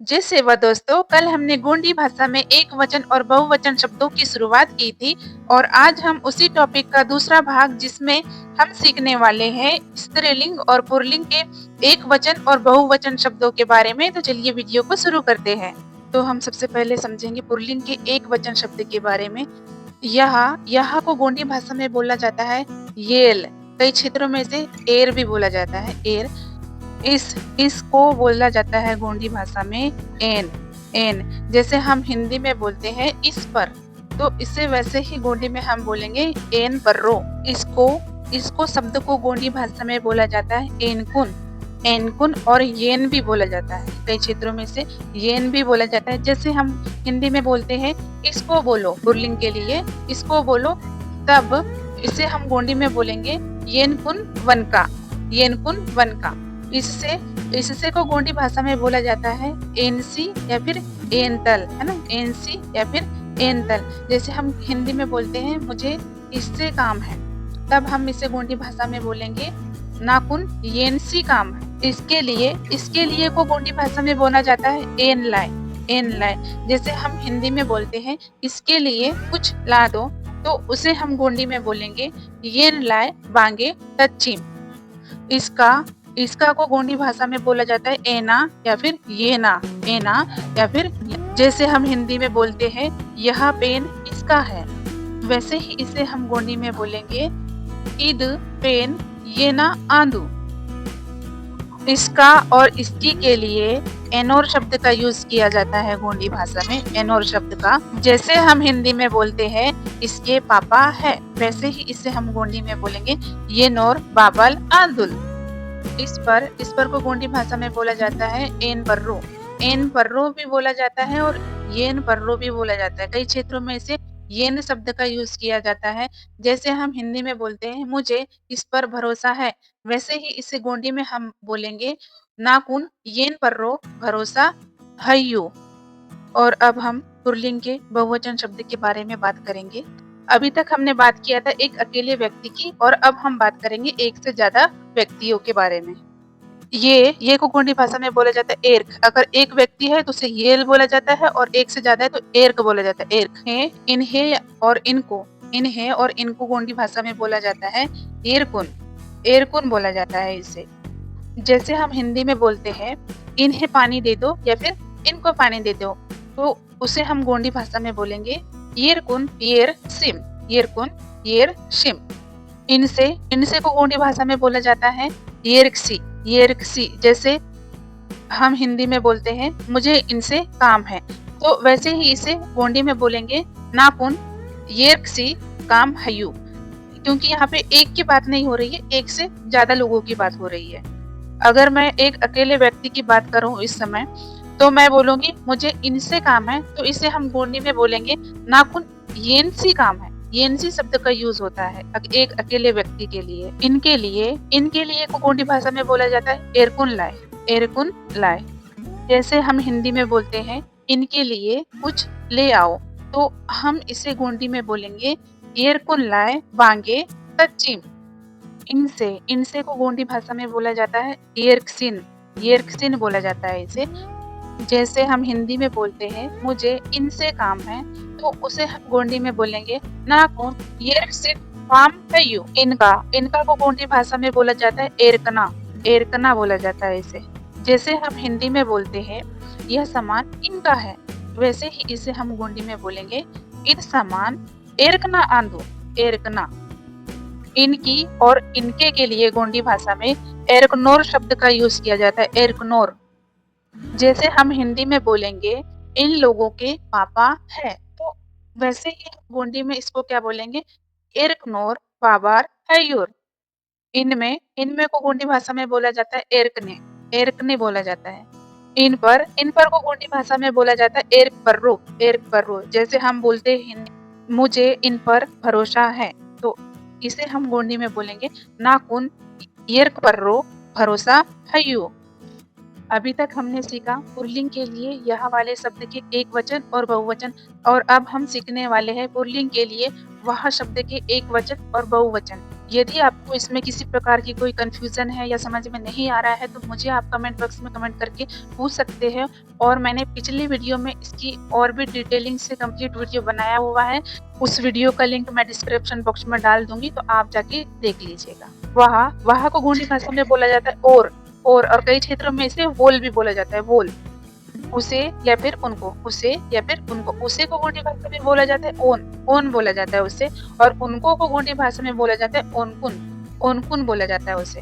जय सेवा दोस्तों, कल हमने गोंडी भाषा में एक वचन और बहुवचन शब्दों की शुरुआत की थी और आज हम उसी टॉपिक का दूसरा भाग जिसमें हम सीखने वाले हैं स्त्रीलिंग और पुल्लिंग के एक वचन और बहुवचन शब्दों के बारे में। तो चलिए वीडियो को शुरू करते हैं। तो हम सबसे पहले समझेंगे पुल्लिंग के एक वचन शब्द के बारे में। यह को गोंडी भाषा में बोला जाता है येल, कई क्षेत्रों में इसे एर भी बोला जाता है एर। इसको बोला जाता है गोंडी भाषा में एन एन। जैसे हम हिंदी में बोलते हैं इस पर, तो इसे वैसे ही गोंडी में हम बोलेंगे एन पर्रो। इसको शब्द को गोंडी भाषा में बोला जाता है एनकुन एनकुन और येन भी बोला जाता है। कई क्षेत्रों में से येन भी बोला जाता है। जैसे हम हिंदी में बोलते हैं इसको बोलो, पुल्लिंग के लिए इसको बोलो, तब इसे हम गोंडी में बोलेंगे येनकुन वनका येनकुन वनका। इससे को गोंडी भाषा में बोला जाता है एनसी या फिर एनतल, है ना, एनसी या फिर एनतल। जैसे हम हिंदी में बोलते हैं मुझे इससे काम है, तब हम इसे गोंडी भाषा में बोलेंगे नाकुन येनसी काम है। इसके लिए को गोंडी भाषा में बोला जाता है एन लाए। जैसे हम हिंदी में बोलते हैं इसके लिए कुछ ला दो, तो उसे हम गोंडी में बोलेंगे येन लाए बांगे तच्चिम। इसका को गोंडी भाषा में बोला जाता है एना या फिर एना या फिर। जैसे हम हिंदी में बोलते हैं यह पेन इसका है, वैसे ही इसे हम गोंडी में बोलेंगे इद पेन येना आंदू। इसका और इसकी के लिए एनोर शब्द का यूज किया जाता है गोंडी भाषा में, एनोर शब्द का। जैसे हम हिंदी में बोलते हैं इसके पापा है, वैसे ही इसे हम गोंडी में बोलेंगे ये नोर बाबल आंदुल। इस पर को गोंडी भाषा में बोला जाता है एन पर्रो भी बोला जाता है और येन पर्रो भी बोला जाता है। कई क्षेत्रों में इसे येन शब्द का यूज किया जाता है। जैसे हम हिंदी में बोलते हैं मुझे इस पर भरोसा है, वैसे ही इसे गोंडी में हम बोलेंगे नाकुन येन पर्रो भरोसा हयू। और अब हम पुल्लिंग के बहुवचन शब्द के बारे में बात करेंगे। अभी तक हमने बात किया था एक अकेले व्यक्ति की, और अब हम बात करेंगे एक से ज्यादा व्यक्तियों के बारे में। ये को गोंडी भाषा में बोला जाता है एर्क। अगर एक व्यक्ति है तो उसे येल बोला जाता है, और एक से ज्यादा है तो एर्क बोला जाता है एर्क। इन्हें और इनको गोंडी भाषा में बोला जाता है एरकुन बोला जाता है इसे। जैसे हम हिंदी में बोलते हैं इन्हें पानी दे दो या फिर इनको पानी दे दो, तो उसे हम गोंडी भाषा में बोलेंगे येरकुन येर शिम। इनसे को गोंडी भाषा में बोला जाता है येरक्सी। जैसे हम हिंदी में बोलते हैं मुझे इनसे काम है, तो वैसे ही इसे गोंडी में बोलेंगे नाकुन येरक्सी काम हयू। क्योंकि यहाँ पे एक की बात नहीं हो रही है, एक से ज्यादा लोगों की बात हो रही है। अगर मैं एक अकेले व्यक्ति की बात करूं इस समय, तो मैं बोलूंगी मुझे इनसे काम है, तो इसे हम गोंडी में बोलेंगे नाकुन येनसी काम है। येनसी शब्द का यूज होता है एक अकेले व्यक्ति के लिए। इनके लिए को गोंडी भाषा में बोला जाता है एरकुन लाए। जैसे हम हिंदी में बोलते हैं इनके लिए कुछ ले आओ, तो हम इसे गोंडी में बोलेंगे एरकुन लाए बांगे तच्चिम। इनसे को गोंडी भाषा में बोला जाता है येरक्सिन बोला जाता है इसे। जैसे हम हिंदी में बोलते हैं मुझे इनसे काम है, तो उसे हम गोंडी में बोलेंगे नाकुन येरक्सिन काम हयू। इनका को गोंडी भाषा में बोला जाता है एरकना बोला जाता है इसे। जैसे हम हिंदी में बोलते हैं यह सामान इनका है, वैसे ही इसे हम गोंडी में बोलेंगे इन सामान एरकना आंदू एरकना। इनकी और इनके के लिए गोंडी भाषा में एरकनोर शब्द का यूज किया जाता है एरकनोर। जैसे हम हिंदी में बोलेंगे इन लोगों के पापा है, तो वैसे ही गोंडी में इसको क्या बोलेंगे एरकनोर बाबार हयूर। इनमें को गोंडी भाषा में बोला जाता है एरकने बोला जाता है। इन पर को गोंडी भाषा में बोला जाता है एर्क पर्रो। जैसे हम बोलते हैं मुझे इन पर भरोसा है, तो इसे हम गोंडी में बोलेंगे नाकुन येर्क पर्रो भरोसा हयू। अभी तक हमने सीखा पुल्लिंग के लिए यह वाले शब्द के एक वचन और बहुवचन, और अब हम सीखने वाले हैं पुल्लिंग के लिए वह शब्द के एक वचन और बहुवचन। यदि आपको इसमें किसी प्रकार की कोई कन्फ्यूज़न है या समझ में नहीं आ रहा है तो मुझे आप कमेंट बॉक्स में कमेंट करके पूछ सकते हैं और मैंने पिछली वीडियो में इसकी और भी डिटेलिंग से कंप्लीट वीडियो बनाया हुआ है। उस वीडियो का लिंक मैं डिस्क्रिप्शन बॉक्स में डाल दूँगी तो आप जाके देख लीजिएगा। वाह को गोंडी भाषा में बोला जाता है और कई क्षेत्रों में इसे वोल भी बोला जाता है, वोल। उसे या फिर उनको, उसे या फिर उनको। उसे को गोंडी भाषा में बोला जाता है ओन बोला जाता है उसे, और उनको को गोंडी भाषा में बोला जाता है ओनकुन बोला जाता है उसे।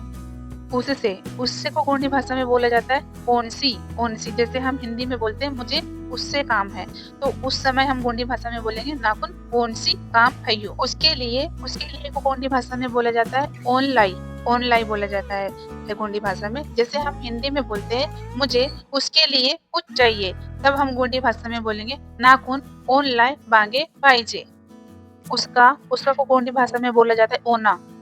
उससे को गोंडी भाषा में बोला जाता है ओनसी। जैसे हम हिंदी में बोलते हैं मुझे उससे काम है, तो उस समय हम गोंडी भाषा में बोलेंगे नाकुन ओनसी काम है। उसके लिए को गोंडी भाषा में बोला जाता है ओनलाई बोला जाता है गोंडी भाषा में। जैसे हम हिंदी में बोलते हैं मुझे उसके लिए कुछ चाहिए, तब हम गोंडी भाषा में बोलेंगे नाकुन ओनलाई बांगे पाइजे। उसका को गोंडी भाषा में बोला जाता है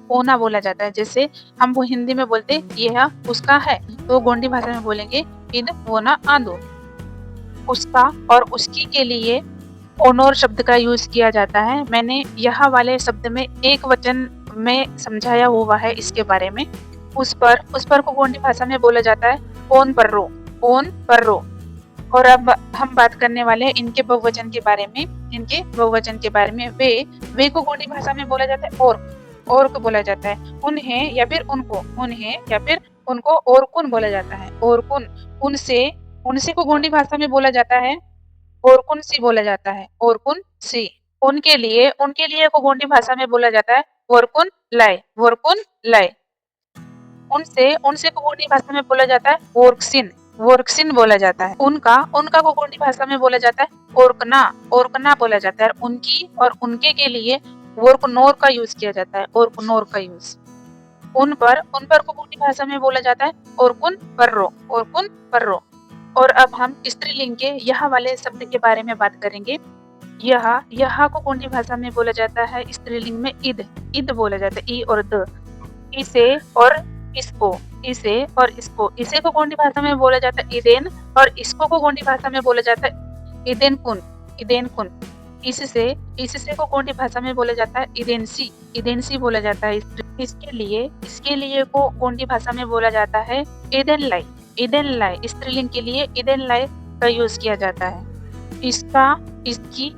ओना बोला जाता है। जैसे हम वो हिंदी में बोलते हैं यह उसका है, तो गोंडी भाषा में बोलेंगे इन ओना आंदो। उसका और उसकी के लिए ओनोर शब्द का यूज किया जाता है। मैंने यह वाले शब्द में एक वचन में समझाया हुआ है इसके बारे में। उस पर को गोंडी भाषा में बोला जाता है ओन पर्रो। और अब हम बात करने वाले हैं इनके बहुवचन के बारे में। वे को गोंडी भाषा में बोला जाता है और को बोला जाता है। उन्हें या फिर उनको और कुन बोला जाता है, और कुन। उनसे को गोंडी भाषा में बोला जाता है और कुन सी बोला जाता है, और कुन सी। उनके लिए को गोंडी भाषा में बोला जाता है वरकुन लाई। उनसे को गोंडी भाषा में बोला जाता है वोर्कसिन बोला जाता है। उनका को गोंडी भाषा में बोला जाता है ओरकना बोला जाता है। उनकी और उनके के लिए वोर्कनोर का यूज किया जाता है, ओरकनोर का यूज। उन पर को गोंडी भाषा में बोला जाता है ओरकुन पर्रो। और अब हम स्त्रीलिंग के यह वाले शब्द के बारे में बात करेंगे। यह को गोंडी भाषा में बोला जाता है स्त्रीलिंग में इद बोला जाता है, ई और द। इसे और इसको इसे को गोंडी भाषा में बोला जाता है इदेन, और इसको को गोंडी भाषा में बोला जाता है इदेन कुन। इससे को गोंडी भाषा में बोला जाता है इदेंसी बोला जाता है। इसके लिए को गोंडी भाषा में बोला जाता है इदेन लाई। स्त्रीलिंग के लिए इदेन लाई का यूज किया जाता है। इसका, इसकी,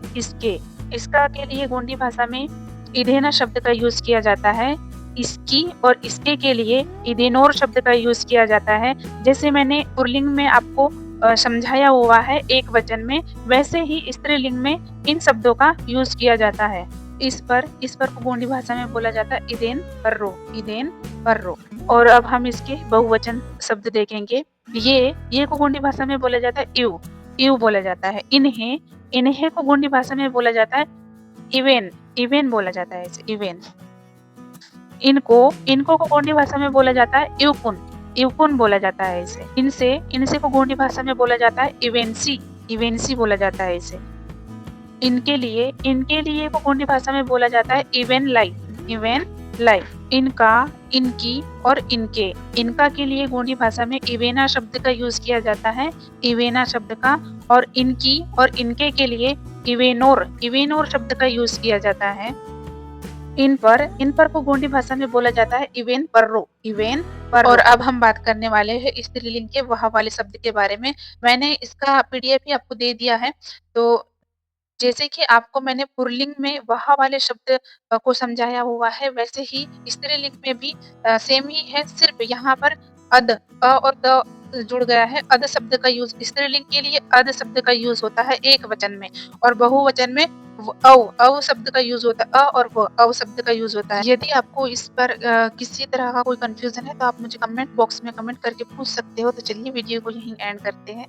इसका के लिए गोंडी भाषा में इदेना शब्द का यूज किया जाता है। इसकी और इसके के लिए इदेनोर शब्द का यूज किया जाता है। जैसे मैंने पुल्लिंग में आपको समझाया हुआ है एक वचन में, वैसे ही स्त्रीलिंग में इन शब्दों का यूज किया जाता है। इस पर को गोंडी भाषा में बोला जाता है इदेन पर्रो। और अब हम इसके बहुवचन शब्द देखेंगे। ये को गोंडी भाषा में बोला जाता है यू बोला जाता है। इन्हें को गोंडी भाषा में बोला जाता है इवेन बोला जाता है इवेन। इनको को गोंडी भाषा में बोला जाता है यूकुन बोला जाता है इसे। इनसे को गोंडी भाषा में बोला जाता है इवेंसी बोला जाता है इसे। इनके लिए को गोंडी भाषा में बोला जाता है इवेन लाई। इनका, इनकी और इनका के लिए गोंडी भाषा में इवेना शब्द का यूज किया जाता है, इवेना शब्द का। और इनकी और इनके के लिए इवेनोर शब्द का यूज किया जाता है। इन पर को गोंडी भाषा में बोला जाता है इवेन पर्रो। और अब हम बात करने वाले हैं स्त्रीलिंग के वह वाले शब्द के बारे में। मैंने इसका पीडीएफ भी आपको दे दिया है। तो जैसे कि आपको मैंने पुल्लिंग में वह वाले शब्द को समझाया हुआ है, वैसे ही स्त्रीलिंग में भी सेम ही है। सिर्फ यहाँ पर अद और द जुड़ गया है। अद शब्द का यूज स्त्रीलिंग के लिए अद शब्द का यूज होता है एक वचन में, और बहुवचन में अव शब्द का यूज होता है, और अव शब्द का यूज होता है। यदि आपको इस पर किसी तरह का कोई कंफ्यूजन है तो आप मुझे कमेंट बॉक्स में कमेंट करके पूछ सकते हो। तो चलिए वीडियो को यहीं एंड करते हैं।